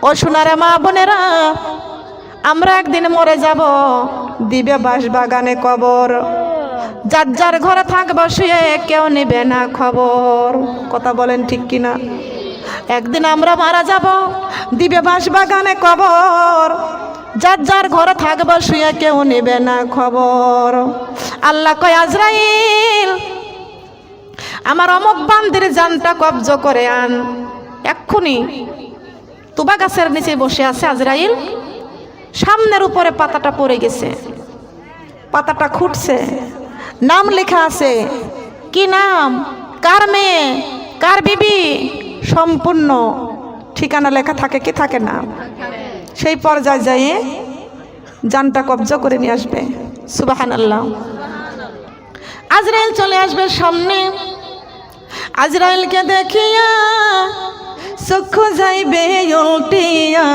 ও সোনারে মা বোনেরা, আমরা একদিন মরে যাব, দিবে বাঁশ বাগানে কবর। যার যার ঘরে থাকবো শুয়ে, কেউ নেবে না খবর। কথা বলেন ঠিক কিনা? একদিন আমরা মারা যাব, দিবে বাঁশ বাগানে কবর। যার যার ঘরে থাকবো শুয়ে, কেউ নেবে না খবর। আল্লাহ কয়, আজরাইল আমার অমুক বান্দির জানটা কবজ করে আন। এক্ষুনি তুবা গাছের নিচে বসে আছে আজরাইল, সামনের উপরে পাতাটা পড়ে গেছে, পাতাটা খুঁটছে, নাম লেখা আছে। কি নাম? কার মেয়ে, কার বিবি, সম্পূর্ণ ঠিকানা লেখা থাকে কি থাকে না? সেই পর্যায়ে যাইয়ে জানটা কবজ করে নিয়ে আসবে। সুবহানাল্লাহ। আজরাইল চলে আসবে সামনে। আজরাইলকে দেখিয়া চক্ষু যাইবে উল্টিয়া,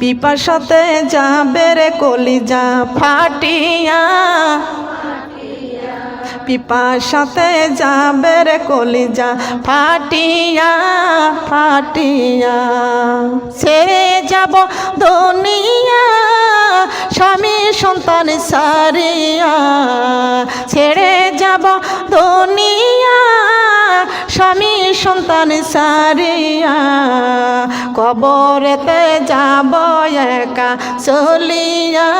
পিপাসাতে যাবে রে কলিজা ফাটিয়া, পিপাসাতে যাবে রে কলিজা ফাটিয়া ফাটিয়া। ছেড়ে যাব দুনিয়া স্বামী সন্তান সারিয়া, ছেড়ে যাব দুনিয়া স্বামী সন্তান সারিয়া, কবরেতে যাব একা চলিয়া,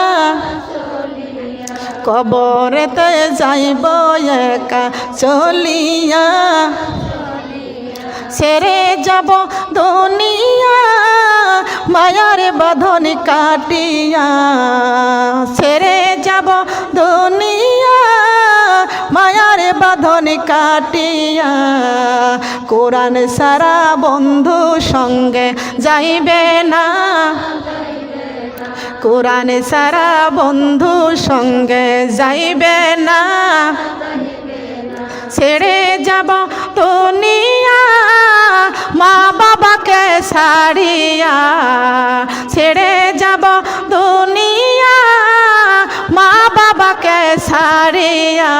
কবরেতে যাইব একা চলিয়া। ছেড়ে যাব দুনিয়া মায়ার বাঁধন কাটিয়া, ছেড়ে যাব দুনিয়া মায়ার বাঁধন কাটিয়া। কোরআন সারা বন্ধু সঙ্গে যাইবে না, কোরআন সারা বন্ধু সঙ্গে যাইবে না। ছেড়ে যাব দুনিয়া মা বাবাকে ছাড়িয়া, ছেড়ে যাব দুনিয়া মা বাবাকে ছাড়িয়া।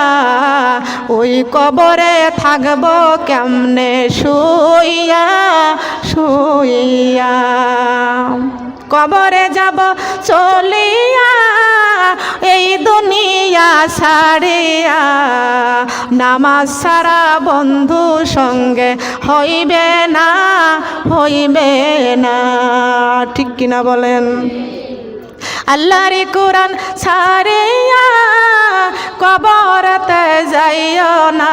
ওই কবরে থাকব কেমনে শুইয়া শুইয়া, কবরে যাব চলিয়া এই দুনিয়া ছাড়িয়া। নামাজ সারা বন্ধু সঙ্গে হইবে না, হইবে না। ঠিক কিনা বলেন? আল্লাহর কোরআন ছাড়িয়া কবরতে যাইও না,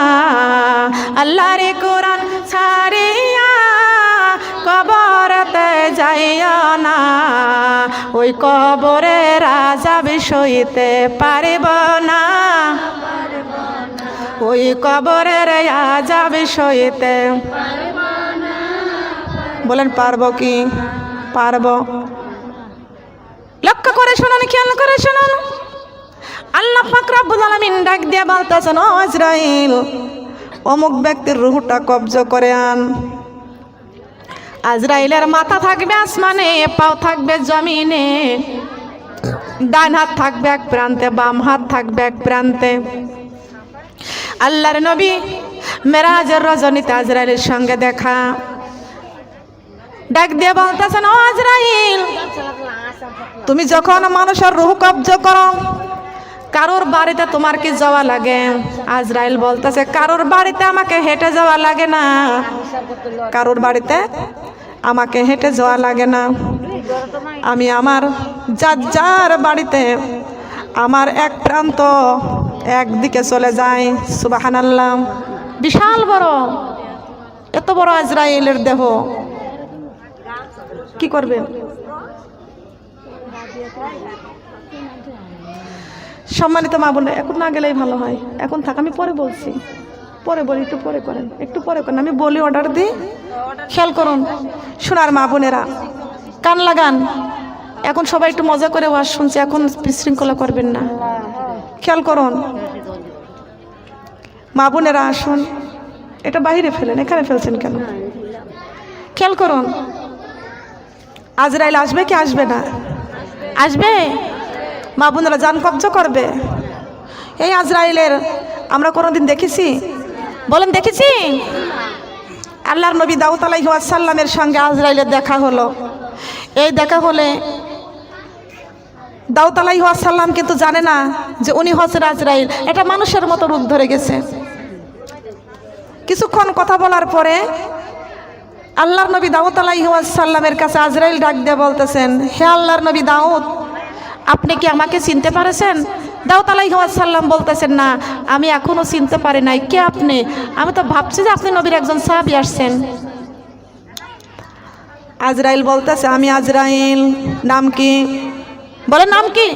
আল্লাহর কোরআন ছাড়িয়া কবরতে যাইও না। ওই কবরের আযাব সইতে পারিব না, ওই কবরের আযাব সইতে বলেন পারবো কি? পারবো। লক্ষ্য করে শুনুন, খেয়াল করে শুনুন। আল্লাহ পাক রব্বুল আলামিন ডাক দিয়ে বলতেছেন, ও আজরাইল অমুক ব্যক্তির রূহটা কবজ করে আন। আজরাইলের মাথা থাকবে আসমানে, পাও থাকবে জমিনে, ডান হাত থাকবে এক প্রান্তে, বাম হাত থাকবে এক প্রান্তে। আল্লাহর নবী মেরাজের রজনীতে আজরাইলের সঙ্গে দেখা। ডাক দিয়ে বলতেছেন, ও আজরাইল তুমি যখন মানুষের রূহ কবজ করো, কারোর বাড়িতে তোমার কি যাওয়া লাগে? আজরাইল বলতেছে, কারোর বাড়িতে আমাকে হেঁটে যাওয়া লাগে না, কারোর বাড়িতে আমাকে হেঁটে যাওয়া লাগে না। আমি আমার যার বাড়িতে আমার এক প্রান্ত একদিকে চলে যাই। সুবহানাল্লাহ। বিশাল বড়, এত বড় আজরাইলের দেহ, কি করবেন? সম্মানিত মা বোন, এখন না গেলেই ভালো হয়, এখন থাক, আমি পরে বলছি, পরে বলি, একটু পরে করেন, একটু পরে করেন, আমি বলি, অর্ডার দিই, খেয়াল করুন। শোনার মা বোনেরা কান লাগান, এখন সবাই একটু মজা করে ওয়াজ শুনছে, এখন বিশৃঙ্খলা করবেন না, খেয়াল করুন। মা বোনেরা আসুন, এটা বাইরে ফেলেন, এখানে ফেলছেন কেন? খেয়াল করুন, আজরাইল আসবে কি আসবে না? আসবে। মা বোনেরা জান কবজ করবে। এই আজরাইলের আমরা কোনোদিন দেখেছি? বলেন দেখেছি? আল্লাহর নবী দাউদ আলাইহিস সালামের সঙ্গে আজরাইলের দেখা হলো। এই দেখা হলে দাউদ আলাইহিস সালাম কিন্তু জানে না যে উনি হচ্ছেন আজরাইল, এটা মানুষের মতো রূপ ধরে গেছে। কিছুক্ষণ কথা বলার পরে আল্লাহর নবী দাউদ আলাইহিস সালামের কাছে আজরাইল ডাক দিয়ে বলতেছেন, হে আল্লাহর নবী দাউদ, আপনি কি আমাকে চিনতে পারেছেন? দাউদ আলাইহিস সালাম বলতেছেন, না, আমি এখনো চিনতে পারি নাই। কে আপনি? আমি তো ভাবছি যে আপনি নবীর একজন সাহাবী আসছেন। আজরাইল বলতেছে, আমি আজরাইল। নাম কি? বলে, নাম কি?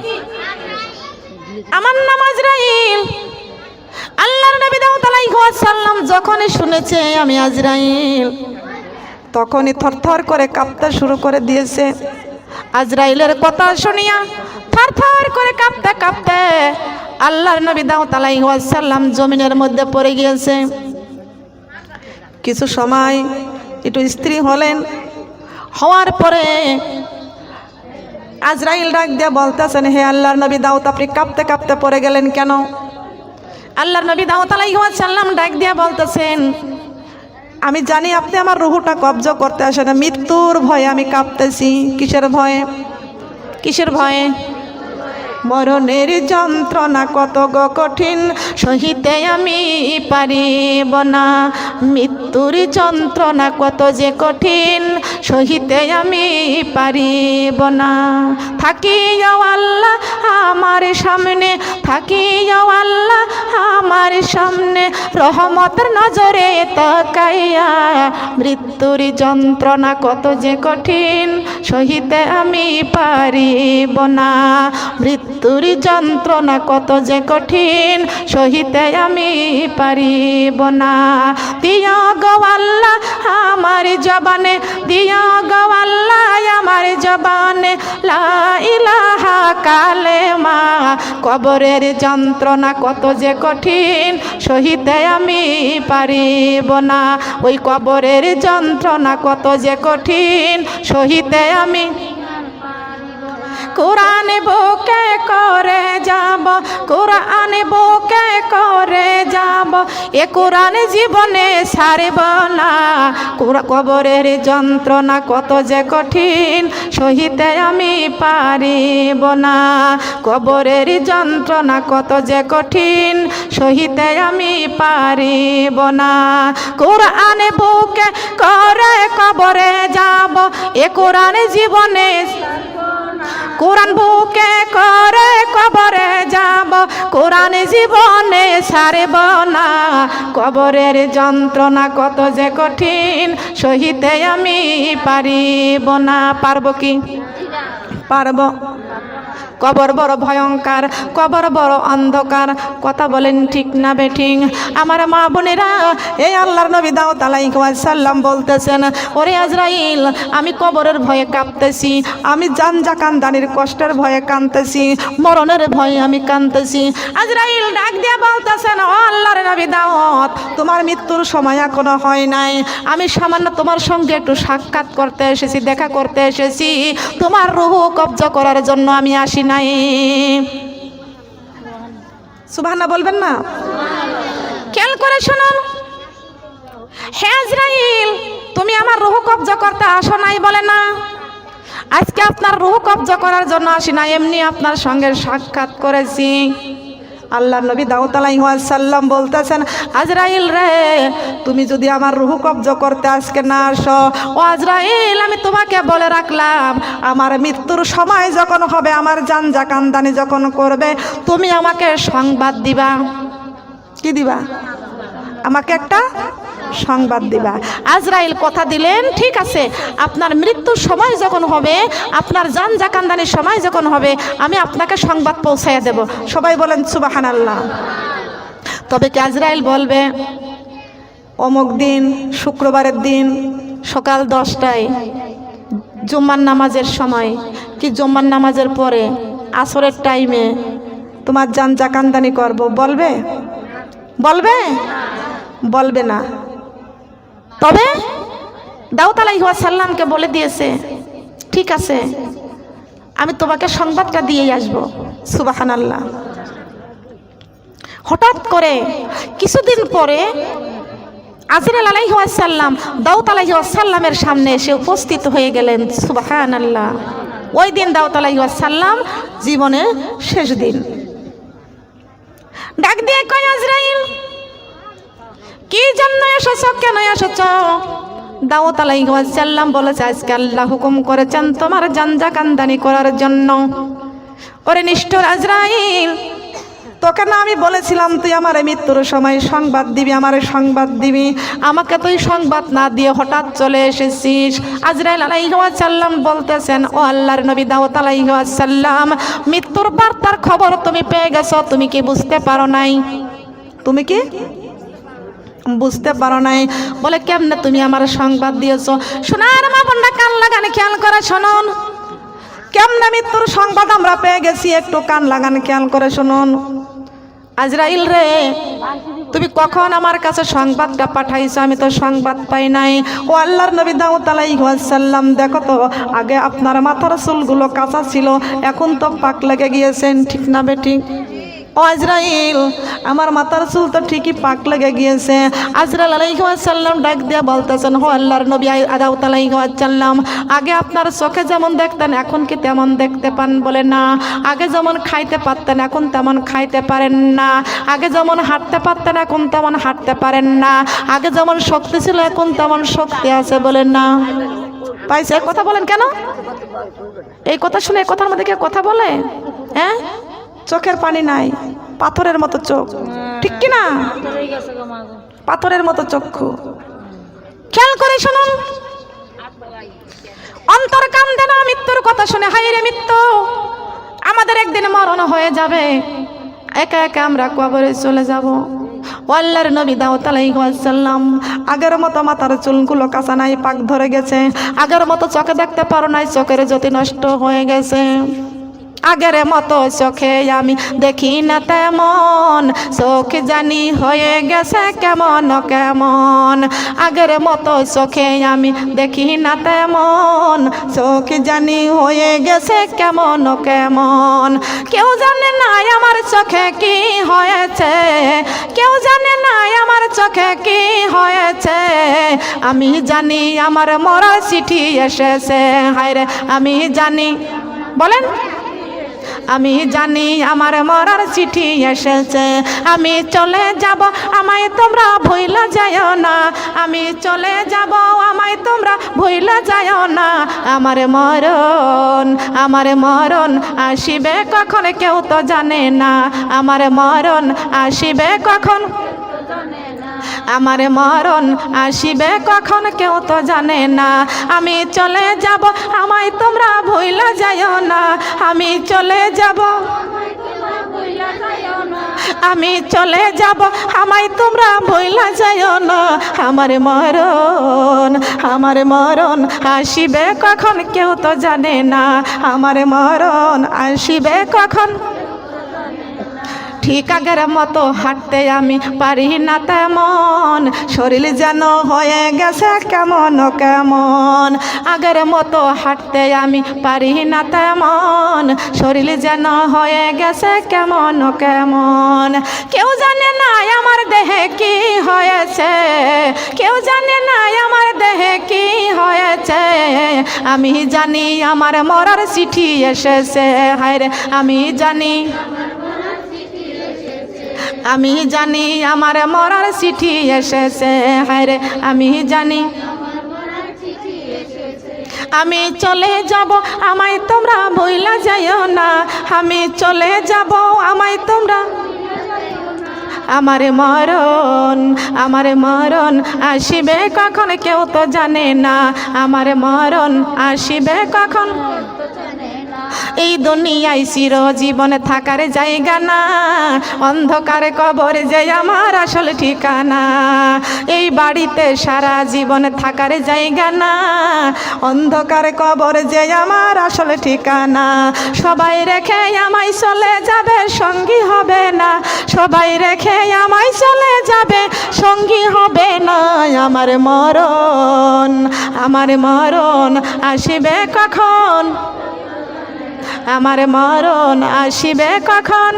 আমার নাম আজরাইল। আল্লাহর নবী দাউদ আলাইহিস সালাম যখনই শুনেছে আমি আজরাইল, তখনই থরথর করে কাঁপতে শুরু করে দিয়েছে। আজরাইলের কথা শুনিয়া থরথর করে কাঁপতে কাঁপতে আল্লাহর নবী দাউদ আলাইহিস সালাম জমিনের মধ্যে পড়ে গিয়েছে। কিছু সময় একটু স্থির হলেন। হওয়ার পরে আজরাইল ডাক দিয়ে বলতেছেন, হে আল্লাহর নবী দাউদ, আপনি কাঁপতে কাঁপতে পড়ে গেলেন কেন? আল্লাহর নবী দাউদ আলাইহিস সালাম ডাক দিয়ে বলতেছেন, আমি জানি আপনি আমার রুহুটা কবজ করতে আসেন, মৃত্যুর ভয়ে আমি কাঁপতেছি। কিসের ভয়ে? কিসের ভয়ে? মরণের যন্ত্রণা কত গো কঠিন, সহিতে আমি পারিব না। মৃত্যুর যন্ত্রণা কত যে কঠিন, সহিতে আমি পারিব না। থাকিও আল্লাহ আমার সামনে, থাকিও আল্লাহ আমার সামনে, রহমতের নজরে তাকাইয়া। মৃত্যুর যন্ত্রণা কত যে কঠিন, সহিতে আমি পারিব না। মৃত্যুর যন্ত্রণা কত যে কঠিন, সহিতে আমি পারিব না। দিয়া গো আল্লাহ আমার জবানে, দিয়া গো আল্লাহ আমার জবানে লা ইলাহা কালেমা। কবরের যন্ত্রণা কত যে কঠিন, সহিতে আমি পারিব না। ওই কবরের যন্ত্রণা কত যে কঠিন, সহিতে আমি। কোরআন বুকে করে যাব, কোরআন বুকে করে যাব, এ কোরআন জীবনে ছাড়ব না। কবরের যন্ত্রণা কত যে কঠিন, সহিতে আমি পারিব না। কবরের যন্ত্রণা কত যে কঠিন, সহিতে আমি পারিব না। কোরআন বুকে করে কবরে যাব, এ কোরআন জীবনে। কোরআন বুকে করে কবরে যাব, কোরআন জীবনে ছাড়ব না। কবরের যন্ত্রণা কত যে কঠিন, সহিতে আমি পারিব না। পারব কি? পারব। কবর বড় ভয়ঙ্কর, কবর বড় অন্ধকার। কথা বলেন ঠিক না বেঠিক? আমার মা বোনেরা, এই আল্লাহর নবী দাউদ আলাইহিস সালাম বলতেছেন, ওরে আজরাইল, আমি কবরের ভয়ে কাঁপতেছি, আমি জানজা কান্দানির কষ্টের ভয়ে কাঁদতেছি, মরণের ভয়ে আমি কাঁদতেছি। আজরাইল ডাক দিয়ে বলতেছেন, ও আল্লাহর নবী দাউদ, তোমার মৃত্যুর সময় এখনো হয় নাই। আমি সামান্য তোমার সঙ্গে একটু সাক্ষাৎ করতে এসেছি, দেখা করতে এসেছি। তোমার রূহ কবজা করার জন্য আমি আসি নাই। সুবহানাল্লাহ বলবেন না? খেয়াল করে শুনুন, হে আজরাইল, তুমি আমার রূহ কবজা করতে আসো নাই বলে না। আজকে আপনার রূহ কবজা করার জন্য আসি না, এমনি আপনার সঙ্গে সাক্ষাৎ করেছি। আল্লাহর নবী দাউদ আলাইহিস সালাম বলতেছেন, আজরাইল রে, তুমি যদি আমার রূহ কবজা করতে আজকে না আসো, ও আজরাইল, আমি তোমাকে বলে রাখলাম, আমার মৃত্যুর সময় যখন হবে, আমার জানজা কান্দানি যখন করবে, তুমি আমাকে সংবাদ দিবা। কি দিবা? আমাকে একটা সংবাদ দিবা। আজরাইল কথা দিলেন, ঠিক আছে, আপনার মৃত্যুর সময় যখন হবে, আপনার জানজা কান্দানির সময় যখন হবে, আমি আপনাকে সংবাদ পৌঁছাইয়া দেব। সবাই বলেন সুবহানাল্লাহ। তবে কি আজরাইল বলবে, অমুক দিন, শুক্রবারের দিন সকাল 10টায় জুম্মার নামাজের সময়, কি জুম্মার নামাজের পরে আসরের টাইমে তোমার জানজা কান্দানি করব? বলবে? বলবে? বলবে না। তবে দাউদ আলাইহিস সালামকে বলে দিয়েছে, ঠিক আছে, আমি তোমাকে সংবাদটা দিয়ে আসবো। সুবহানাল্লাহ। হঠাৎ করে কিছুদিন পরে আজরাইল আলাইহিস সালাম দাউদ আলাইহিস সালামের সামনে এসে উপস্থিত হয়ে গেলেন। সুবহানাল্লাহ। ওই দিন দাউদ আলাইহিস সালাম জীবনের শেষ দিন। ডাক দিয়ে কয়, আজরাইল কি জন্য এসেছো, কেন এসেছো? দাউদ আলাইহিস সালাম বলেছে, আজকে আল্লাহ হুকুম করেছেন তোমার জানজা কান্দানি করার জন্য। ওরে নিষ্ঠুর আজরাইল, তোকে না আমি বলেছিলাম তুই আমার মৃত্যুর সময় সংবাদ দিবি, আমার সংবাদ দিবি, আমাকে তুই সংবাদ না দিয়ে হঠাৎ চলে এসেছিস। আজরাইল আলাইহিস সালাম বলতেছেন, ও আল্লাহর নবী দাউদ আলাইহিস সালাম, মৃত্যুর বার্তার খবর তুমি পেয়ে গেছো, তুমি কি বুঝতে পারো নাই? তুমি কি বুঝতে পারো নাই? বলে, কেমনে তুমি আমার সংবাদ দিয়েছো? সোনার মা বোনরা কান লাগানে খেয়াল করে শুনুন, কেমনে মৃত্যুর সংবাদ আমরা পেয়ে গেছি, একটু কান লাগান খেয়াল করে শুনুন। আজরাইল রে, তুমি কখন আমার কাছে সংবাদটা পাঠাইছো? আমি তো সংবাদ পাই নাই। ও আল্লাহর নবী দাউদ আলাইহিস সালাম, দেখো তো আগে আপনার মাথার চুলগুলো কাঁচা ছিল, এখন তো পাক লেগে গিয়েছেন, ঠিক না বেঠিক? ও আজরাইল, আমার মাথার চুল তো ঠিকই পাক লেগে গিয়েছে। আজরাইল আলাইহিস সালাম ডাক দিয়ে বলতেছেন, ও আল্লাহর নবী দাউদ আলাইহিস সালাম, আগে আপনার চোখে যেমন দেখতেন এখন কি তেমন দেখতে পান? বলে, না। আগে যেমন খাইতে পারতেন এখন তেমন খাইতে পারেন না, আগে যেমন হাঁটতে পারতেন এখন তেমন হাঁটতে পারেন না, আগে যেমন শক্তি ছিল এখন তেমন শক্তি আছে। বলেন না পাইছে? কথা বলেন কেন? এই কথা শুনে কথার মধ্যে কেউ কথা বলে? হ্যাঁ, চোখের পানি নাই, পাথরের মতো চোখ, ঠিক কি না? পাথরের মতো চক্ষু। খেয়াল করে শুনুন, অন্তর কান্দে না মৃত্যুর কথা শুনে। হায় রে মৃত্যু, আমাদের একদিন মরণ হয়ে যাবে, একা একা আমরা কবরে চলে যাব। আল্লাহর নবী দাউদ আলাইহিস সালাম, আগের মতো মাথার চুলগুলো কাঁচা নাই, পাক ধরে গেছে, আগের মতো চোখে দেখতে পারো নাই, চোখের জ্যোতি নষ্ট হয়ে গেছে। আগের মতো চোখে আমি দেখি না তেমন, চোখ জানি হয়ে গেছে কেমন কেমন। আগের মতো চোখে আমি দেখি না তেমন, চোখ জানি হয়ে গেছে কেমন কেমন। কেউ জানে না আমার চোখে কি হয়েছে, কেউ জানে না আমার চোখে কি হয়েছে, আমি জানি আমার মরার চিঠি এসেছে। হায় রে, আমি জানি, বলেন, আমি জানি আমার মরার চিঠি এসেছে। আমি চলে যাব, আমায় তোমরা ভুইলা যাও না, আমি চলে যাব, আমায় তোমরা ভুইলা যাও না। আমার মরণ, আমার মরণ আসিবে কখন কেউ তো জানে না, আমার মরণ আসিবে কখন, আমার মরণ আসিবে কখন কেউ তো জানে না। আমি চলে যাব, আমায় তোমরা ভুইলা যাও না, আমি চলে যাব, আমি চলে যাব, আমায় তোমরা ভুইলা যাও না। আমার মরণ, আমার মরণ আসিবে কখন কেউ তো জানে না, আমার মরণ আসিবে কখন। ঠিক আগের মতো হাঁটতে আমি পারি না তেমন, শরীর যেন হয়ে গেছে কেমন কেমন। আগের মতো হাঁটতে আমি পারি না তেমন, শরীর যেন হয়ে গেছে কেমন কেমন। কেউ জানে না আমার দেহে কি হয়েছে, কেউ জানে না আমার দেহে কি হয়েছে, আমি জানি আমার মরার চিঠি এসেছে। হায় রে, আমি জানি, আমি জানি আমার মরার চিঠি এসেছে। হায় রে, আমি জানি, আমি চলে যাব, আমায় তোমরা ভুইলা যাও না, আমি চলে যাব, আমায় তোমরা। আমার মরণ, আমার মরণ আসিবে কখন কেউ তো জানে না, আমার মরণ আসিবে কখন। এই দুনিয়ায় চিরজীবন থাকার জায়গা না, অন্ধকারে কবর যে আমার আসল ঠিকানা। এই বাড়িতে সারা জীবন থাকার জায়গা না, অন্ধকারে কবর যে আমার আসল ঠিকানা। সবাই রেখে আমায় চলে যাবে, সঙ্গী হবে না, সবাই রেখে আমায় চলে যাবে, সঙ্গী হবে না। আমার মরণ, আমার মরণ আসিবে কখন, আমার মরণ আসিবে কখন।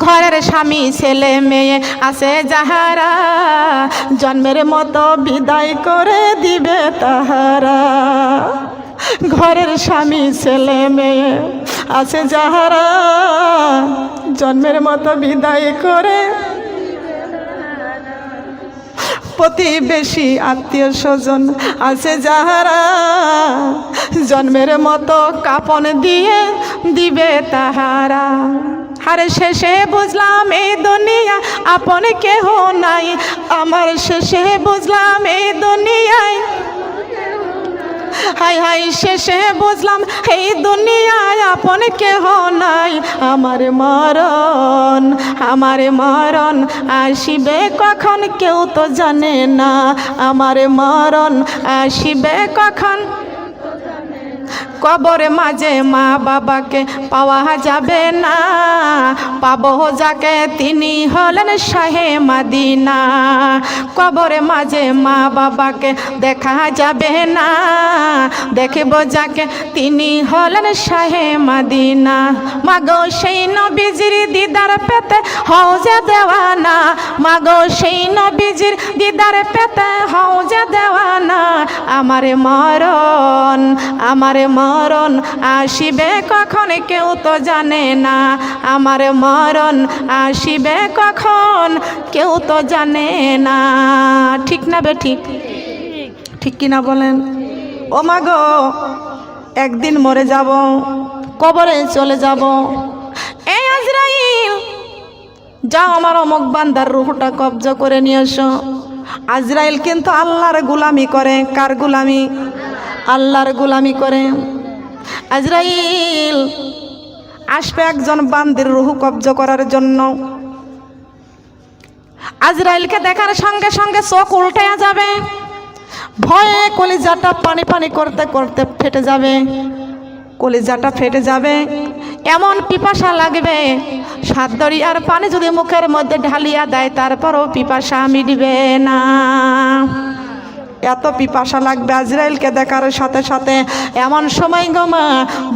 ঘরের স্বামী ছেলে মেয়ে আছে যাহারা, জন্মের মতো বিদায় করে দিবে তাহারা। ঘরের স্বামী ছেলে মেয়ে আছে যাহারা, জন্মের মতো বিদায় করে। প্রতিবেশী আত্মীয় স্বজন আছে যাহারা, জন্মের মতো কাপন দিয়ে দিবে তাহারা। আরে শেষে বুঝলাম এই দুনিয়া আপন কেহ নাই, আমার শেষে বুঝলাম এই দুনিয়ায়, হাই হাই শেষে বুঝলাম এই দুনিয়ায় আপন কেহ নাই। আমার মরণ, আমার মরণ আসিবে কখন কেউ তো জানে না, আমার মরণ আসিবে কখন। কবরে মাঝে মা বাবাকে পাওয়া যাবে না, পাবো যাকে তিনি হলেন শাহে মদিনা। কবরে মাঝে মা বাবাকে দেখা যাবে না, দেখব যাকে তিনি হলেন শাহে মদিনা। মাগো সেই নবীজির দিদার পেতে হও যে দেওয়ানা, মাগো সেই নবীজির দিদার পেতে হও যে দেওয়ানা। আমার মরণ, আমার মরণ আসিবে কখন কেউ তো জানে না, আমার মরণ আসিবে কখন কেউ তো জানে না। ঠিক না বে ঠিক? ঠিক কিনা বলেন? ও মাগো একদিন মরে যাব, কবরে চলে যাব। এই আজরাইল যাও আমার অমুক বান্দার রূহটা কবজা করে নিয়ে এসো। আজরাইল কিন্তু আল্লাহর গোলামি করে। কার গোলামি? আল্লাহর গোলামি করে। আজরাইল আসবে একজন বান্দির রূহ কবজা করার জন্য। আজরাইলকে দেখার সঙ্গে সঙ্গে চোখ উল্টে যাবে, ভয়ে কলিজাটা পানি পানি করতে করতে ফেটে যাবে, কলিজাটা ফেটে যাবে। এমন পিপাসা লাগবে, সাত দরিয়ার পানি যদি মুখের মধ্যে ঢালিয়া দেয় তারপরও পিপাসা মিটবে না। এত পিপাসা লাগবে আজরাইলকে দেখার সাথে সাথে। এমন সময় গোমা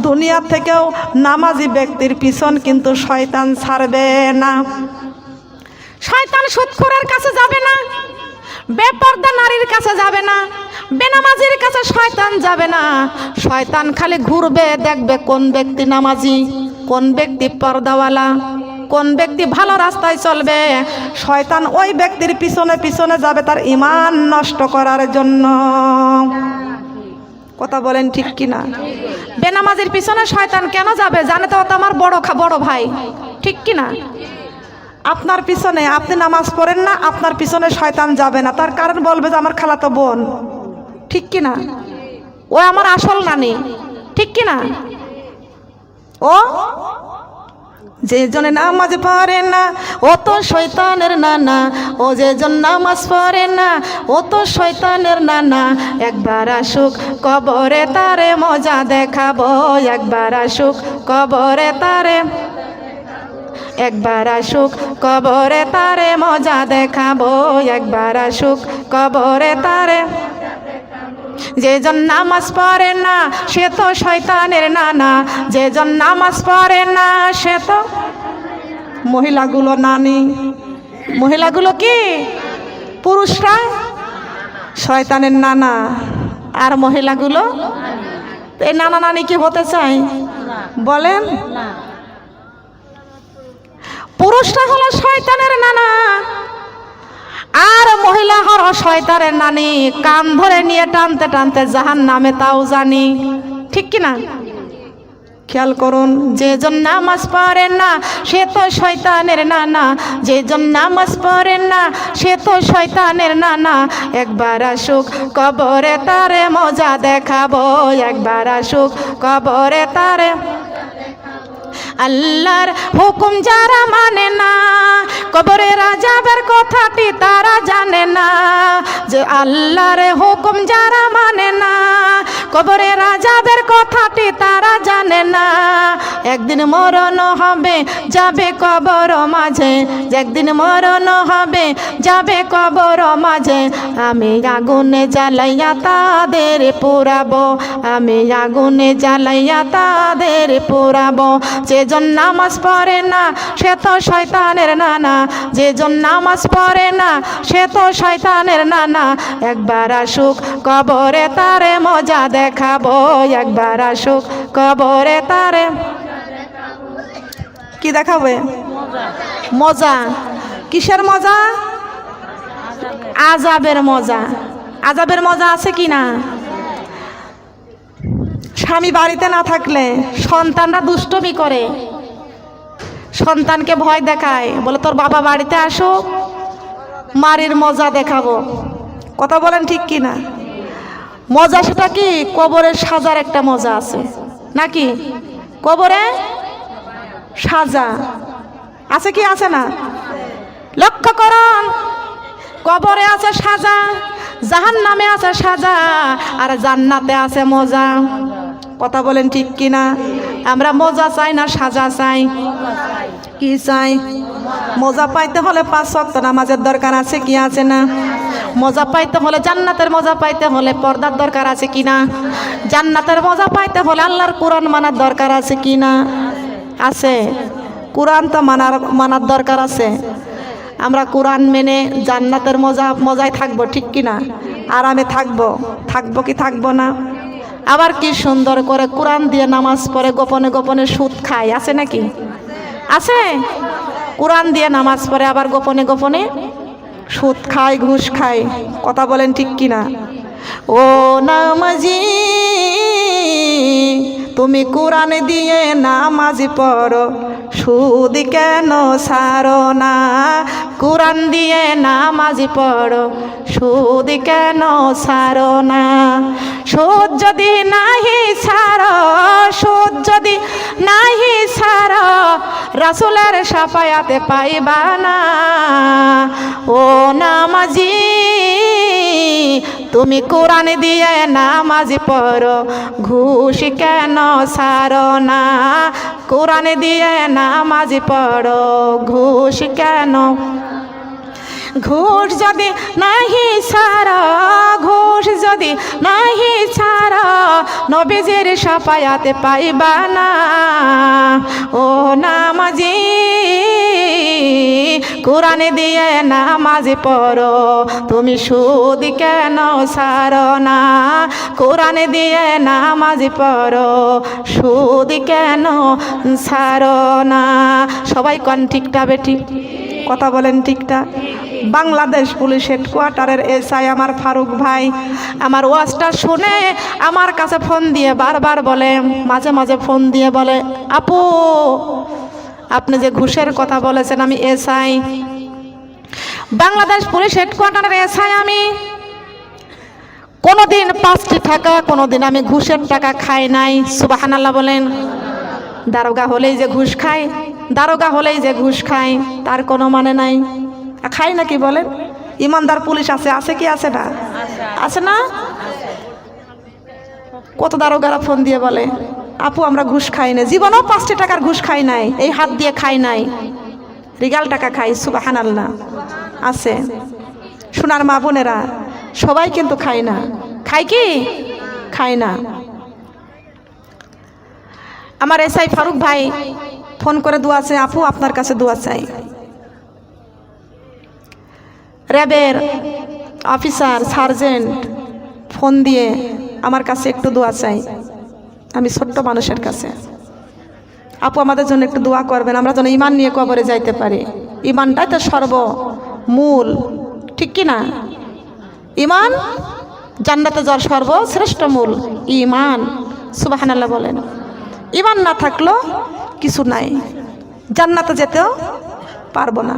দুনিয়া থেকেও নামাজি ব্যক্তির পিছন কিন্তু শয়তান ছাড়বে না। শয়তান সুদখোরের কাছে যাবে না, বেপরদা নারীর কাছে যাবে না, বেনামাজির কাছে শয়তান যাবে না। শয়তান খালি ঘুরবে, দেখবে কোন ব্যক্তি নামাজি, কোন ব্যক্তি পর্দাওয়ালা, কোন ব্যক্তি ভালো রাস্তায় চলবে। শয়তান ওই ব্যক্তির পিছনে পিছনে যাবে তার ঈমান নষ্ট করার জন্য। কথা বলেন ঠিক কিনা? বেনামাজির পিছনে শয়তান কেন যাবে? জানে তো আমার বড় ভাই। ঠিক কিনা? আপনার পিছনে, আপনি নামাজ পড়েন না, আপনার পিছনে শয়তান যাবে না। তার কারণ বলবে যে আমার খালাতো বোন। ঠিক কিনা? ও আমার আসল নানি। ঠিক কিনা? ও যে জনে নামাজ পড়ে না ও তো শয়তানের নানা, ও যে জন নামাজ পড়ে না ও তো শয়তানের নানা। একবার আসুক কবরে তারে মজা দেখাবো, একবার আসুক কবরে তারে, একবার আসুক কবরে তারে মজা দেখাবো, একবার আসুক কবরে তারে। যে জন নামাজ পড়ে না সে তো শয়তানের নানা, যে জন নামাজ পড়ে না সে তো। মহিলাগুলো নানি, মহিলাগুলো কি? পুরুষরা শয়তানের নানা আর মহিলাগুলো। এই নানা নানি কি হতে চায় বলেন? পুরুষরা হলো শয়তানের নানা আর মহিলা হলো শয়তানের নানি। কান ধরে নিয়ে টানতে টানতে জাহান্নামে, তাও জানি। ঠিক কিনা? খেয়াল করুন, যে জন নামাজ পড়ে না সে তো শয়তানের নানা, যে জন নামাজ পড়ে না সে তো শয়তানের নানা। একবার আসুক কবরে তারে মজা দেখাবো, একবার আসুক কবরে তারে। আল্লাহর হুকুম যারা মানে না, কবরে আযাবের কথাটি তারা জানে না। যে আল্লাহর হুকুম যারা মানে না, কবরের আযাবের কথাটি তারা জানে না। একদিন মরণ হবে যাবে কবর মাঝে, একদিন মরণ হবে যাবে কবর মাঝে। আমি আগুনে জ্বালাইয়া তাদের পোড়াবো, আমি আগুনে জ্বালাইয়া তাদের পোড়াবো। যেজন নামাজ পড়ে না সে তো শয়তানের নানা, যেজন নামাজ পড়ে না সে তো শয়তানের নানা। একবার আসুক কবরে তারে মজা দেখাবো, একবার আসুক কবরে তারে কি দেখাবে? মজা। কিসের মজা? আযাবের মজা। আযাবের মজা আছে কি না? স্বামী বাড়িতে না থাকলে সন্তানরা দুষ্টমি করে, সন্তানকে ভয় দেখায়, বলে তোর বাবা বাড়িতে আসুক মারির মজা দেখাবো। কথা বলেন ঠিক কি না? মজা সেটা কি? কবরের সাজার একটা মজা আছে নাকি? কবরে সাজা আছে কি আছে না? লক্ষ্য করুন, কবরে আছে সাজা, জাহান্নামে আছে সাজা, আর জান্নাতে আছে মজা। কথা বলেন ঠিক কি না? আমরা মজা চাই না সাজা চাই? কি চাই? মজা পাইতে হলে 5 ওয়াক্ত নামাজের দরকার আছে কি আছে না? মজা পাইতে হলে জান্নাতের মজা পাইতে হলে পর্দার দরকার আছে কি না? জান্নাতের মজা পাইতে হলে আল্লাহর কোরআন মানার দরকার আছে কি না? আছে। কোরআন তো মানার দরকার আছে। আমরা কোরআন মেনে জান্নাতের মজায় থাকবো, ঠিক কি না? আরামে থাকবো কি থাকবো না? আবার কি সুন্দর করে কোরআন দিয়ে নামাজ পড়ে গোপনে গোপনে সুদ খায়, আছে নাকি? আছে। কোরআন দিয়ে নামাজ পড়ে আবার গোপনে গোপনে সুদ খায়, ঘুষ খায়। কথা বলেন ঠিক কি না? ও নামাজি, তুমি কোরআন দিয়ে নামাজ পড়ো, সুদ কেন ছাড়ো না? কোরআন দিয়ে নামাজ পড়ো, সুদ কেন ছাড়ো না? সুদ যদি নাহি ছাড়ো, সুদ যদি নাহি ছাড়ো, রাসূলের শাফায়াতে পাইবা না। ও নামাজি, তুমি কোরআন দিয়ে নামাজ পড়ো, ঘুষ কেন ছাড়ো না? কোরআন দিয়ে নামাজ পড়ো, ঘুষ কেন? ঘুষ যদি নাহি ছাড়ো, ঘুষ যদি নাহি ছাড়ো, নবীজির শাফায়াতে পাইবা না। ও নামাজি, কোরআন দিয়ে নামাজ পড়ো, তুমি সুদ কেন ছাড়ো না? কোরআন দিয়ে নামাজ পড়ো, সুদ কেন ছাড়ো না? সবাই কোন ঠিকটা বেঠিক? কথা বলেন ঠিকটা? বাংলাদেশ পুলিশ হেডকোয়ার্টারের এসআই আমার ফারুক ভাই আমার ওয়াজটা শুনে আমার কাছে ফোন দিয়ে বারবার বলে, মাঝে মাঝে ফোন দিয়ে বলে, আপু আপনি যে ঘুষের কথা বলেছেন, আমি এসআই, বাংলাদেশ পুলিশ হেডকোয়ার্টারের এসআই, আমি কোনোদিন 5টি টাকা, কোনোদিন আমি ঘুষের টাকা খাই নাই। সুবহানাল্লাহ বলেন। দারোগা হলেই যে ঘুষ খায়, দারোগা হলেই যে ঘুষ খায় তার কোনো মানে নাই। খাই নাকি বলেন? ইমানদার পুলিশ আছে, আছে কি আছে না? আছে না? কত দারোগারা ফোন দিয়ে বলে, আপু আমরা ঘুষ খাই না, জীবনেও 5টি টাকার ঘুষ খাই নাই, এই হাত দিয়ে খাই নাই, রিগাল টাকা খাই। সুবহানাল্লাহ। আছে। সোনার মা বোনেরা, সবাই কিন্তু খায় না। খায় কি? খায় না। আমার এসআই ফারুক ভাই ফোন করে দোয়া চাই, আপু আপনার কাছে দোয়া চাই। র্যাবের অফিসার সার্জেন্ট ফোন দিয়ে আমার কাছে একটু দোয়া চাই, আমি ছোট্ট মানুষের কাছে, আপু আমাদের জন্য একটু দোয়া করবেন, আমরা যেন ইমান নিয়ে কবরে যাইতে পারি। ইমানটাই তো সর্বমূল, ঠিক কি না? ইমান জান্নাতে যাওয়ার সর্বশ্রেষ্ঠ মূল ইমান। সুবহানাল্লাহ বলেন। ইমান না থাকলো কিছু নাই, জান্নাতে যেতেও পারবো না,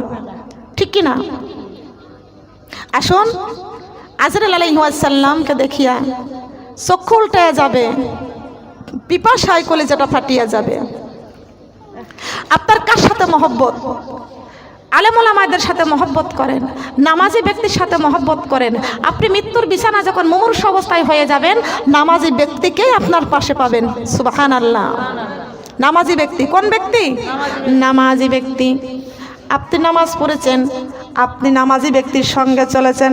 ঠিক কি না? আসুন, আজরাইল আলাইহিস সালামকে দেখিয়া চক্ষু উল্টে যাবে, পিপাসায় কলিজাটা ফাটিয়া যাবে। আপনার কার সাথে মহব্বত? আলেম ওলামাদের সাথে মহব্বত করেন, নামাজি ব্যক্তির সাথে মহব্বত করেন। আপনি মৃত্যুর বিছানা যখন মুমূর্ষু অবস্থায় হয়ে যাবেন, নামাজি ব্যক্তিকেই আপনার পাশে পাবেন। সুবহানাল্লাহ। নামাজি ব্যক্তি কোন ব্যক্তি? নামাজি ব্যক্তি। আপনি নামাজ পড়েছেন, আপনি নামাজি ব্যক্তির সঙ্গে চলেছেন,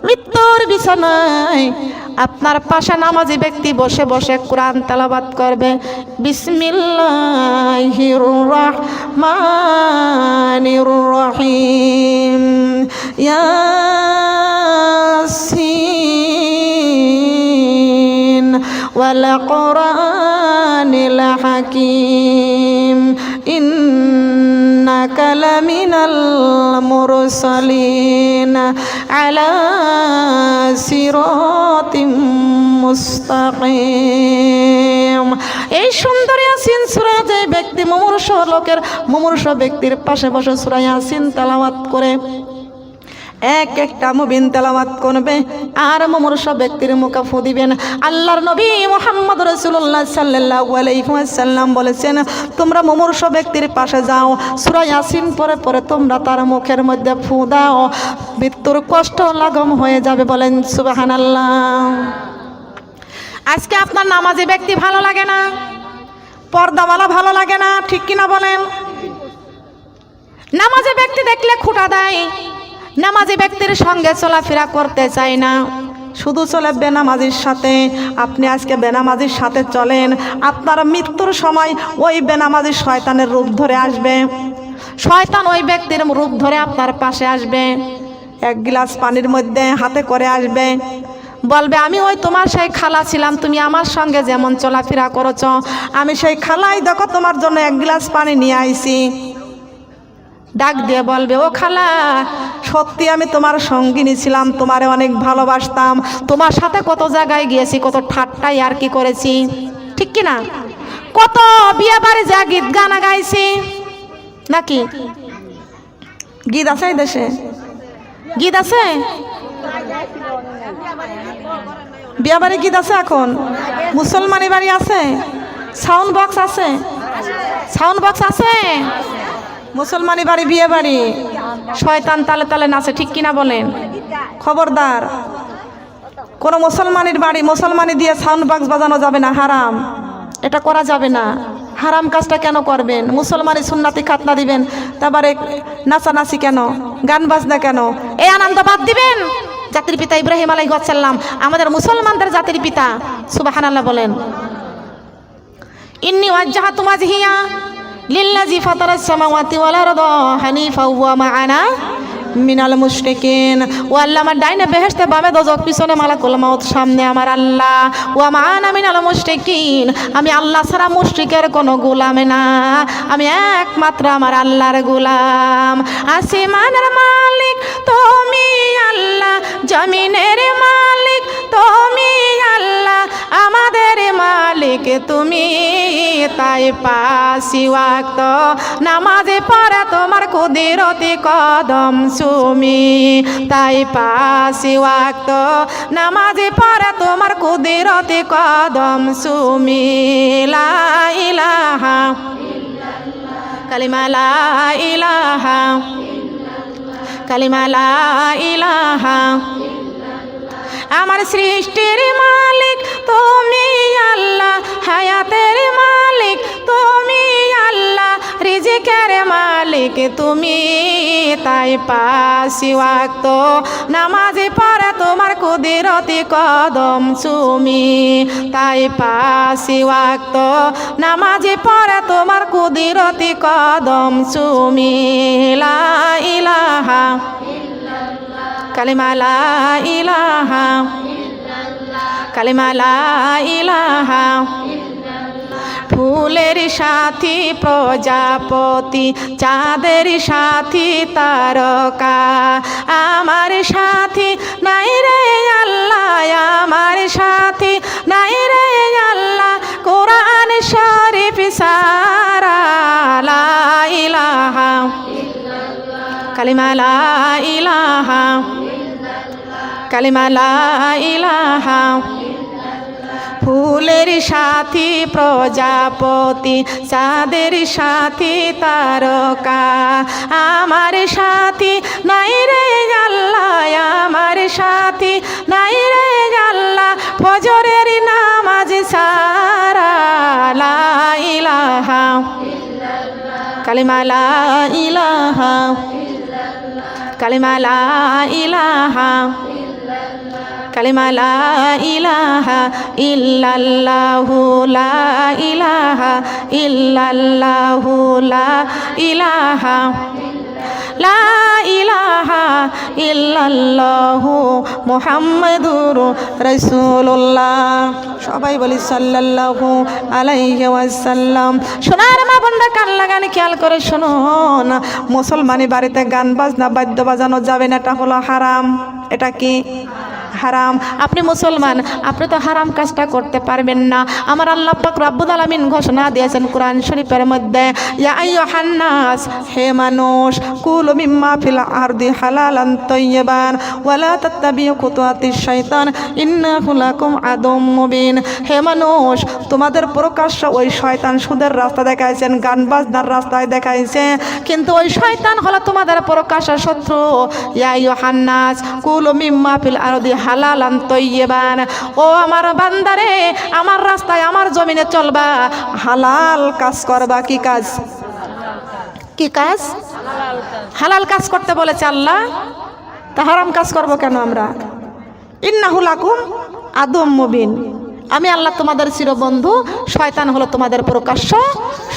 মৃত্যুর বিছানায় আপনার পাশে নামাজি ব্যক্তি বসে বসে কোরআন তেলাওয়াত করবে। বিসমিল্লাহির রাহমানির রহিম, ইয়াসিন ওয়াল কুরআনিল হাকীম, ইন্নাকা লামিনাল মুরসালিন আলা সিরাতিম মুস্তাকিম। এই সুন্দর ইয়াসিন সূরা যে ব্যক্তি মুমূর্ষু ব্যক্তির পাশে বসে সূরা ইয়াসিন তেলাওয়াত করে, এক একটা মুমিন তেলাওয়াত করবে আর মুমূর্ষু ব্যক্তির মুখে ফু দিবেন। আল্লাহর নবী মুহাম্মদ রাসূলুল্লাহ সাল্লাল্লাহু আলাইহি ওয়াসাল্লাম বলেছেন, তোমরা মুমূর্ষু ব্যক্তির পাশে যাও, সূরা ইয়াসিন পড়ে পড়ে তোমরা তার মুখের মধ্যে ফু দাও, মৃত্যুর কষ্ট লাঘব হয়ে যাবে। বলেন সুবহানাল্লাহ। আজকে আপনার নামাজি ব্যক্তি ভালো লাগে না, পর্দাওয়ালা ভালো লাগে না, ঠিক কিনা বলেন? নামাজি ব্যক্তি দেখলে খুঁটা দেয়, নামাজি ব্যক্তির সঙ্গে চলাফেরা করতে চাই না, শুধু চলে বেনামাজির সাথে। আপনি আজকে বেনামাজির সাথে চলেন, আপনার মৃত্যুর সময় ওই বেনামাজি শয়তানের রূপ ধরে আসবে। শয়তান ওই ব্যক্তির রূপ ধরে আপনার পাশে আসবে, এক গ্লাস পানির মধ্যে হাতে করে আসবে, বলবে আমি ওই তোমার সেই খালা ছিলাম, তুমি আমার সঙ্গে যেমন চলাফেরা করেছ, আমি সেই খালাই দেখো তোমার জন্য এক গ্লাস পানি নিয়ে আইছি। ডাক দিয়ে বলবে, ও খালা, সত্যি আমি তোমার সঙ্গিনী ছিলাম, তোমারে অনেক ভালোবাসতাম, তোমার সাথে কত জায়গায় গিয়েছি, কত ঠাট্টাই আর কি করেছি, ঠিক কিনা? কত বিয়ে বাড়ি যা গীত গানা গাইছি, নাকি গীত আছে এই দেশে? গীত আছে, বিয়ে বাড়ি গীত আছে, এখন মুসলমানি বাড়ি আছে, সাউন্ড বক্স আছে, সাউন্ড বক্স আছে, মুসলমানি বাড়ি বিয়ে বাড়ি, শয়তান তালে তালে নাচে, ঠিক কিনা বলেন? খবরদার, কোন মুসলমানের বাড়ি মুসলমানি দিয়ে সাউন্ড বক্স বাজানো যাবে না, হারাম, এটা করা যাবে না। হারাম কাজটা কেন করবেন? মুসলমানি সুন্নাতি খাতনা দিবেন, তারপরে নাচানাচি কেন, গান বাজনা কেন, এই আনন্দ বাদ দিবেন। জাতির পিতা ইব্রাহিম আলাইহিস সালাম আমাদের মুসলমানদের জাতির পিতা। সুবহানাল্লাহ বলেন। ইন্নী ওয়াজ্জাহতু ওয়াজহিয়া লিল্লাযী ফাতারাস সামাওয়াতি ওয়াল আরদা হানিফা ওয়া মা আনা মিনাল মুশরিকিন। ও আল্লাহ, আমার ডাইনে বেহেশতে, বামে দোজখ, পিছনে মালাকুল মাউত, সামনে আমার আল্লাহ। ওয়া মা আনা মিনাল মুশরিকিন, আমি আল্লাহ ছাড়া মুশরিকের কোনো গোলাম না, আমি একমাত্র আমার আল্লাহর গোলাম। আসমানের মালিক তুমি আল্লাহ, জমিনের মালিক তুমি আল্লাহ, আমাদের মালিক তুমি, তাই পাঁচি ওয়াক্ত নামাজে পড়ে তোমার কুদরতি কদম চুমি, তাই পাঁচি ওয়াক্ত নামাজে পড়ে তোমার কুদরতি কদম চুমি। লা ইলাহা কালিমা, লা ইলাহা কালিমা, লা ইলাহা। আমার সৃষ্টির মালিক তুমি আল্লাহ, হায়াতের মালিক তুমি আল্লাহ, রিজিকের মালিক তুমি, তাই পাঁচি ওয়াক্ত নামাজে পড়ে তোমার কুদরতি কদম চুমি, তাই পাঁচি ওয়াক্ত নামাজে পড়ে তোমার কুদরতি কদম চুমি। লা ইলাহা কালিমা, লা ইলাহা কালিমা, লা ইলাহা। ফুলের সাথী প্রজাপতি, চাঁদের সাথী তারকা, আমার সাথী নাই রে আল্লাহ, আমার সাথী নাই রে আল্লাহ, কোরআন শরীফ সারা। লা ইলাহা কালিমা, লা ইলাহা কালিমা, লা ইলাহা। ফুলের সাথী প্রজাপতি, চাঁদের সাথী তারকা। আমার সাথী নাই রে আল্লাহ, আমার সাথী নাই রে আল্লাহ, ফজরের নামাজ ছাড়া। লা ইলাহা কালিমা লা ইলাহা, কালিমা লা ইলাহা, কালিমা লা ইলাহা ইল্লাল্লাহু, লা ইলাহা ইল্লাল্লাহু, লা ইলাহা, লা ইলাহা ইল্লাল্লাহু মুহাম্মাদুর রাসূলুল্লাহ। সবাই বলি সাল্লাল্লাহু আলাইহি ওয়াসাল্লাম। সোনার মা বোনরা কান লাগানি খেয়াল করে শুনুন, মুসলমানি বাড়িতে গান বাজনা বাদ্য বাজানো যাবে না, এটা হলো হারাম। এটা কি হারাম? আপনি মুসলমান, আপনি তো হারাম কাজটা করতে পারবেন না। আমার আল্লাহ পাক রব্বুল আলামিন ঘোষণা দিয়েছেন কোরআন শরীফের মধ্যে, ইয়া আইয়ুহান নাস, হে মানুষ, কুলু মিম্মা ফিল আরদি হালালান তাইয়্যিবান ওয়ালা তাত্তাবিউ খুতুওয়াতিশ শাইতান ইন্নাহু লাকুম আদুম মুবিন। হে মানুষ, তোমাদের প্রকাশ্য ওই শয়তান সুদের রাস্তা দেখাইছেন, গান বাজনার রাস্তায় দেখাইছে, কিন্তু ওই শয়তান হলো তোমাদের প্রকাশ্য শত্রু। ইয়া আইয়ুহান নাস, কুলু মিম্মা ফিল আরদি হালালান তাইয়্যিবান। ও আমার বান্দারে, আমার রাস্তায় আমার জমিনে চলবা, হালাল কাজ করবা। কি কাজ? কি কাজ? হালাল কাজ করতে বলেছে আল্লাহ, তা হারাম কাজ করব কেন আমরা? ইন্নাহু লাকুম আদুম মুবিন। আমি আল্লাহ তোমাদের চিরবন্ধু, শয়তান হলো তোমাদের প্রকাশ্য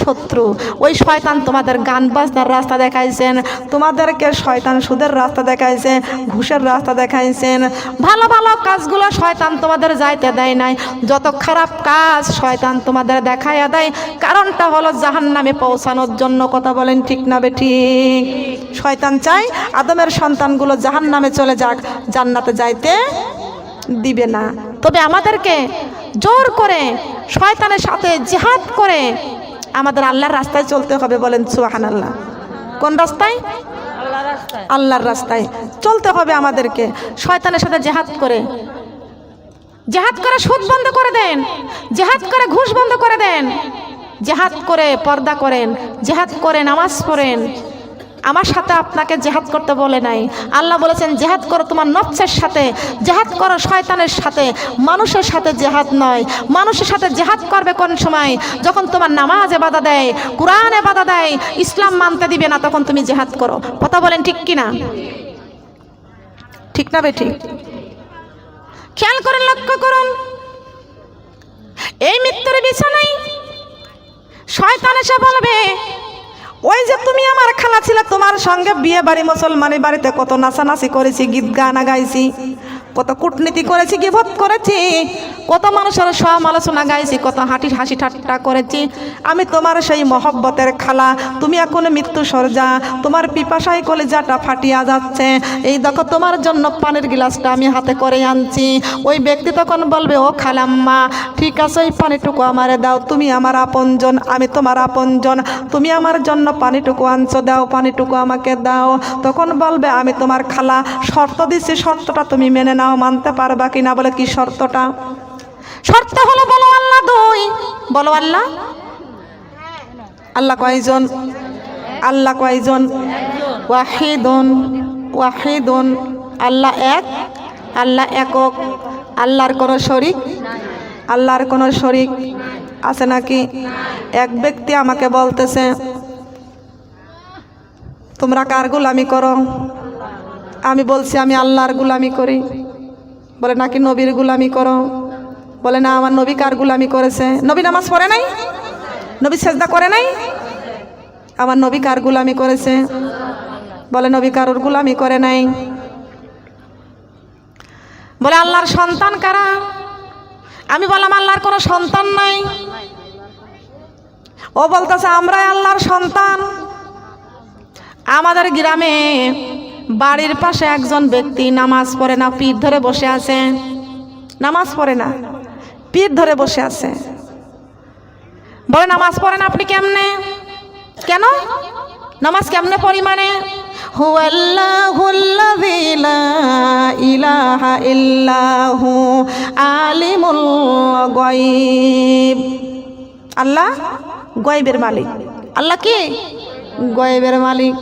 শত্রু। ওই শয়তান তোমাদের গান বাজনার রাস্তা দেখাইছেন, তোমাদেরকে শয়তান সুদের রাস্তা দেখাইছে, ঘুষের রাস্তা দেখাইছেন। ভালো ভালো কাজগুলো শয়তান তোমাদের যাইতে দেয় নাই, যত খারাপ কাজ শয়তান তোমাদের দেখাইয়া দেয়। কারণটা হলো জাহান্নামে পৌঁছানোর জন্য। কথা বলেন ঠিক না বেঠিক? শয়তান চাই আদমের সন্তানগুলো জাহান্নামে চলে যাক, জান্নাতে যাইতে দিবে না। তবে আমাদেরকে জোর করে শয়তানের সাথে জিহাদ করে আমাদের আল্লাহর রাস্তায় চলতে হবে। বলেন সুবহানাল্লাহ। কোন রাস্তায়? আল্লাহর রাস্তায় চলতে হবে আমাদেরকে। শয়তানের সাথে জিহাদ করে, জিহাদ করে সুদ বন্ধ করে দেন, জিহাদ করে ঘুষ বন্ধ করে দেন, জিহাদ করে পর্দা করেন, জিহাদ করে নামাজ পড়েন। আমার সাথে আপনাকে জেহাদ করতে বলে নাই। আল্লাহ বলেছেন জেহাদ করো তোমার নফসের সাথে, জেহাদ করো শয়তানের সাথে, মানুষের সাথে জেহাদ নয়। মানুষের সাথে জেহাদ করবে কোন সময়? যখন তোমার নামাজে বাধা দেয়, কোরআনে বাধা দেয়, ইসলাম মানতে দিবে না, তখন তুমি জেহাদ করো। কথা বলেন ঠিক কিনা? ঠিক না বেঠিক? খেয়াল করেন, লক্ষ্য করুন, এই মৃত্যুর বিছানায় শয়তান এসে বলবে, ওই যে তুমি আমার খালা ছিল, তোমার সঙ্গে বিয়ে বাড়ি মুসলমানি বাড়িতে কত নাচানাচি করেছি, গীত গানা গাইছি, কত কূটনীতি করেছি, গিবত করেছি, কত মানুষের সমালোচনা গাইছি, কত হাসি ঠাট্টা করেছি। আমি তোমার সেই মহব্বতের খালা, তুমি এখন মৃত্যু সরজা, তোমার পিপাসায় কলিজাটা ফাটিয়া যাচ্ছে, এই দেখো তোমার জন্য পানির গ্লাসটা আমি হাতে করে আনছি। ওই ব্যক্তি তখন বলবে, ও খালাম্মা, ঠিক আছে, ওই পানিটুকু আমারে দাও, তুমি আমার আপনজন, আমি তোমার আপনজন, তুমি আমার জন্য পানিটুকু আনছো, দাও পানিটুকু আমাকে দাও। তখন বলবে, আমি তোমার খালা, শর্ত দিচ্ছি, শর্তটা তুমি মেনে নাও, মানতে পারবা কিনা? বলে, কি শর্তটা? শর্ত হলো, বলো আল্লাহ দুই। বলো আল্লাহ। আল্লাহ কয়জন? আল্লাহ কয়জন? ওয়াহিদুন, ওয়াহিদুন, আল্লাহ এক, আল্লাহ একক, আল্লাহর কোনো শরীক, আল্লাহর কোনো শরীক আছে নাকি? এক ব্যক্তি আমাকে বলতেছে, তোমরা কার গোলামি করো? আমি বলছি, আমি আল্লাহর গোলামি করি। বলে, নাকি নবীর গোলামি করো? বলে, না, আমার নবী কার গোলামি করেছে? নবী নামাজ পড়ে নাই, নবী সেজদা করে নাই, আমার নবী কার গোলামি করেছে? বলে, নবী কারোর গোলামি করে নাই। বলে, আল্লাহর সন্তান কারা? আমি বললাম, আল্লাহর কোনো সন্তান নাই। ও বলতেছে, আমরাই আল্লাহর সন্তান। আমাদের গ্রামে বাড়ির পাশে একজন ব্যক্তি নামাজ পড়ে না, পিঠ ধরে বসে আছে। নামাজ পড়ে না, পিঠ ধরে বসে আছে। বলে, নামাজ পড়েন আপনি কেমনে? কেন নামাজ কেমনে পড়ি? মানে হুয়াল্লাহুল্লাযী লা ইলাহা ইল্লাহু আলিমুল গায়ব। আল্লাহ গায়বের মালিক। আল্লাহ কি? গায়বের মালিক।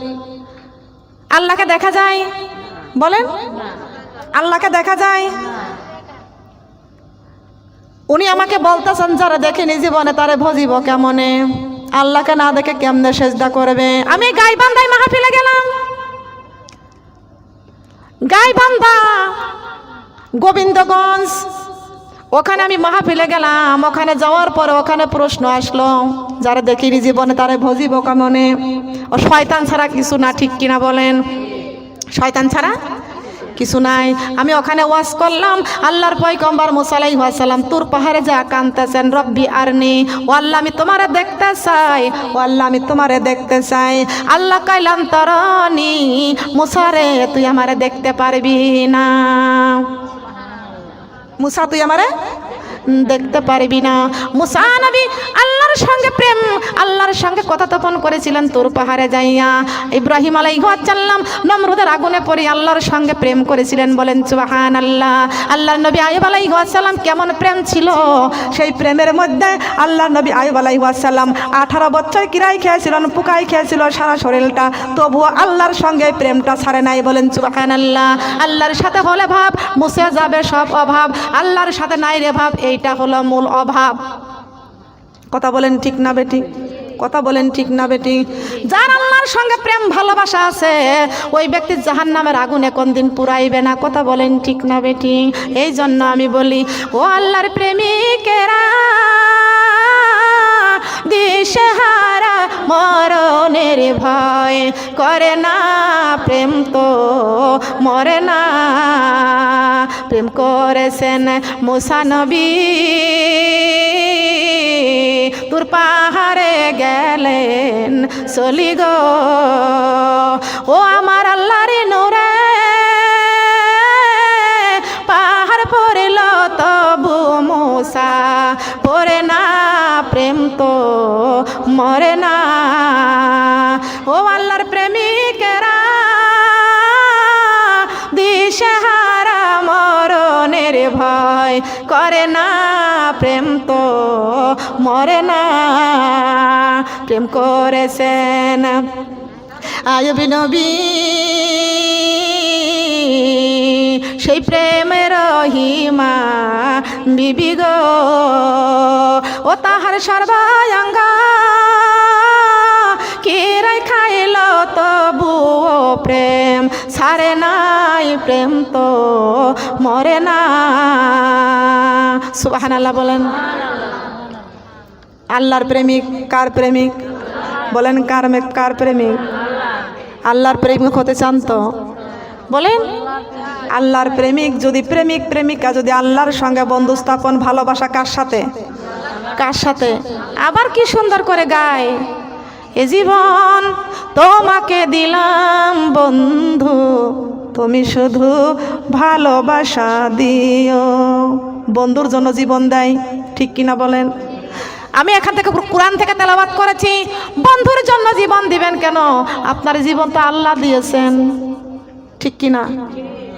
আল্লাহকে দেখা যায়? বলেন, আল্লাহকে দেখা যায়? উনি আমাকে বলতেছেন যারা দেখেনি জীবনে তারে ভজিব কেমনে, আল্লাহকে না দেখে কেমনে সেজদা করবে। আমি গাইবান্ধায় মাহফিলে গেলাম, গাইবান্ধা গোবিন্দগঞ্জ, ওখানে আমি মাহফিলে গেলাম। ওখানে যাওয়ার পরে ওখানে প্রশ্ন আসলো যারা দেখিনি জীবনে তারে ভজিব কেমনে, ও শয়তান ছাড়া কিছু না, ঠিক কিনা বলেন? শয়তান ছাড়া কিছু নাই। আমি ওখানে ওয়াজ করলাম, আল্লাহর পয়গম্বর মুসা আলাইহিস সালাম তুর পাহাড়ে যা কাঁদতেছেন, রব্বি আরনি, ও আল্লাহ আমি তোমারে দেখতে চাই, ও আল্লাহ আমি তোমারে দেখতে চাই। আল্লাহ কইলেন তারানি, মুসা রে তুই আমারে দেখতে পারবি না, মুসা তুই আমারে দেখতে পারবি না। মুসা নবী আল্লাহর সঙ্গে প্রেম, আল্লাহর সঙ্গে কথা তপন করেছিলেন তুর পাহাড়ে যাইয়া। ইব্রাহিম আলাইহিস সালাম নমরুদের আগুনে পড়ে আল্লাহর সঙ্গে প্রেম করেছিলেন, বলেন সুবহানাল্লাহ। আল্লাহর নবী আইয়ুব আলাইহিস সালাম কেমন প্রেম ছিল, সেই প্রেমের মধ্যে আল্লাহর নবী আইয়ুব আলাইহিস সালাম 18 বছর কিরাই খেয়েছিলেন, পোকাই খেয়েছিল সারা শরীরটা, তবুও আল্লাহর সঙ্গে প্রেমটা ছাড়ে নাই, বলেন সুবহানাল্লাহ। আল্লাহর সাথে হলে ভাব মুছে যাবে সব অভাব, আল্লাহর সাথে নাই রে ভাব, এইটা হলো মূল অভাব। কথা বলেন ঠিক না বেটি? কথা বলেন ঠিক না বেটি? যার আল্লাহর সঙ্গে প্রেম ভালোবাসা আছে ওই ব্যক্তি জাহান্নামের আগুনে কোনদিন পুরাইবে না। কথা বলেন ঠিক না বেটি? এই জন্য আমি বলি, ও আল্লাহর প্রেমিকেরা, দিশেহারা মরণের ভয় করে না, প্রেম তো মরে না। প্রেম করেছেন মুসা নবী, তুর পাহাড়ে গেলেন চলি গো, ও আমার আল্লাহর নূরে পাহাড় পড়ল তবু মুসা পড়ে না, প্রেম তো মরে না। ও আল্লাহর প্রেমিকেরা, দিশেহারা মরণের ভয় করে না, প্রেম তো মরে না। প্রেম করেছেন আইয়ুব নবী, সেই প্রেমের রহিমা বিবি গো, ও তাহার সর্বাঙ্গা কিরাই খাইল তবু প্রেম ছাড়ে নাই, প্রেম তো মরে না। সুবহানাল্লাহ বলেন। আল্লাহর প্রেমিক কার প্রেমিক? বলেন কার প্রেমিক? আল্লাহর প্রেমিক হতে চান তো বলেন? আল্লাহর প্রেমিক যদি প্রেমিক প্রেমিকা যদি আল্লাহর সঙ্গে বন্ধু স্থাপন, ভালোবাসা কার সাথে? কার সাথে? আবার কি সুন্দর করে গায়, এ জীবন তোমাকে দিলাম বন্ধু, তুমি শুধু ভালোবাসা দিও। বন্ধুর জন্য জীবন দেয়, ঠিক কিনা বলেন? আমি এখান থেকে কোরআন থেকে তেলাওয়াত করেছি, বন্ধুর জন্য জীবন দিবেন কেন? আপনার জীবন তো আল্লাহ দিয়েছেন, ঠিক কিনা?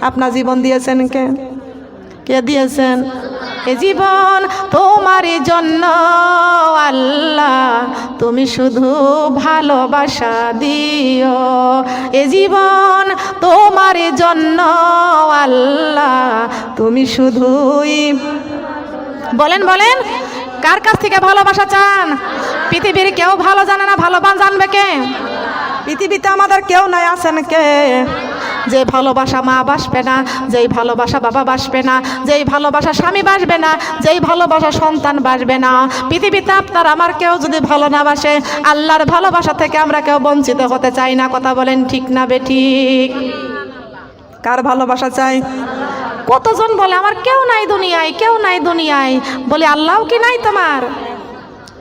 আপনার জীবন দিয়েছেন কে? কে দিয়েছেন? এ জীবন তোমারই জন্য আল্লাহ, তুমি শুধু ভালোবাসা দিও। এ জীবন তোমারই জন্য আল্লাহ, তুমি শুধুই বলেন বলেন কার কাছ থেকে ভালোবাসা চান? পৃথিবীর কেউ ভালো জানে না, ভালো জানবে কে? পৃথিবীতে আমাদের কেউ নাই, আছেন কে? যে ভালোবাসা মা বাসবে না, যেই ভালোবাসা বাবা বাসবে না, যেই ভালোবাসা স্বামী বাসবে না, যেই ভালোবাসা সন্তান বাসবে না। পৃথিবীতে আপনার আমার কেউ যদি ভালো না বাসে, আল্লাহর ভালোবাসা থেকে আমরা কেউ বঞ্চিত হতে চাই না। কথা বলেন ঠিক না বেঠিক? কার ভালোবাসা চাই? কতজন বলে আমার কেউ নাই দুনিয়ায়, কেউ নাই দুনিয়ায়। বলে আল্লাহও কি নাই তোমার?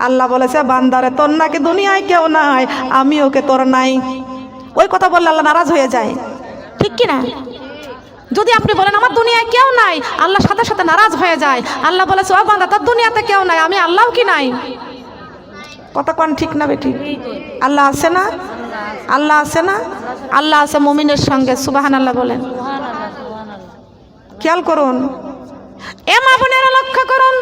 আল্লাহ বলেছে বান্দারে তোর নাকি দুনিয়ায় কেউ নাই, আমি ওকে তোর নাই। ওই কথা বললে আল্লাহ নারাজ হয়ে যায়, ঠিক কিনা? যদি আপনি বলেন আমার দুনিয়ায় কেউ নাই, আল্লাহ সাথে সাথে নারাজ হয়ে যায়। আল্লাহ বলেছে ও বান্দা তোর দুনিয়াতে কেউ নাই, আমি আল্লাহও কি নাই। কথা কোন ঠিক না বেটি? আল্লাহ আছে না? আল্লাহ আছে না? আল্লাহ আছে মুমিনের সঙ্গে, সুবহানাল্লাহ বলেন। খেয়াল করুন, এ মা বোনেরা লক্ষ্য করুন,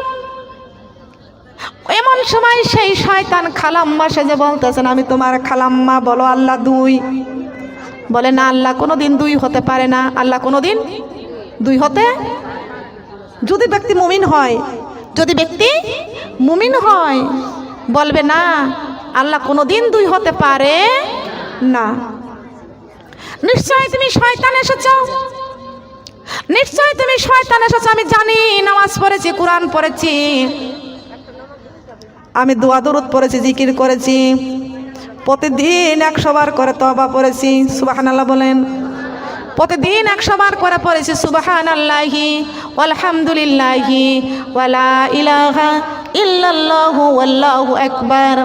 এমন সময় সেই শয়তান খালাম্মা সেজে বলতেছেন আমি তোমার খালাম্মা, বলো আল্লাহ দুই। বলে না, আল্লাহ কোনোদিন দুই হতে পারে না, আল্লাহ কোনোদিন দুই হতে, যদি ব্যক্তি মুমিন হয়, যদি ব্যক্তি মুমিন হয় বলবে না আল্লাহ কোনোদিন দুই হতে পারে না। নিশ্চয় তুমি শয়তান এসেছ, নিশ্চয় তুমি শয়তান এসেছ। আমি জানি, নামাজ পড়েছি, কোরআন পড়েছি, আমি দোয়া দরুদ পড়েছি, জিকির করেছি, প্রতিদিন 100 বার করে তওবা পড়েছি, সুবহানাল্লাহ বলেন। প্রতিদিন 100 বার করে পড়েছি সুবহানাল্লাহি ওয়ালহামদুলিল্লাহি ওয়ালা ইলাহা ইল্লাল্লাহু ওয়াল্লাহু আকবার।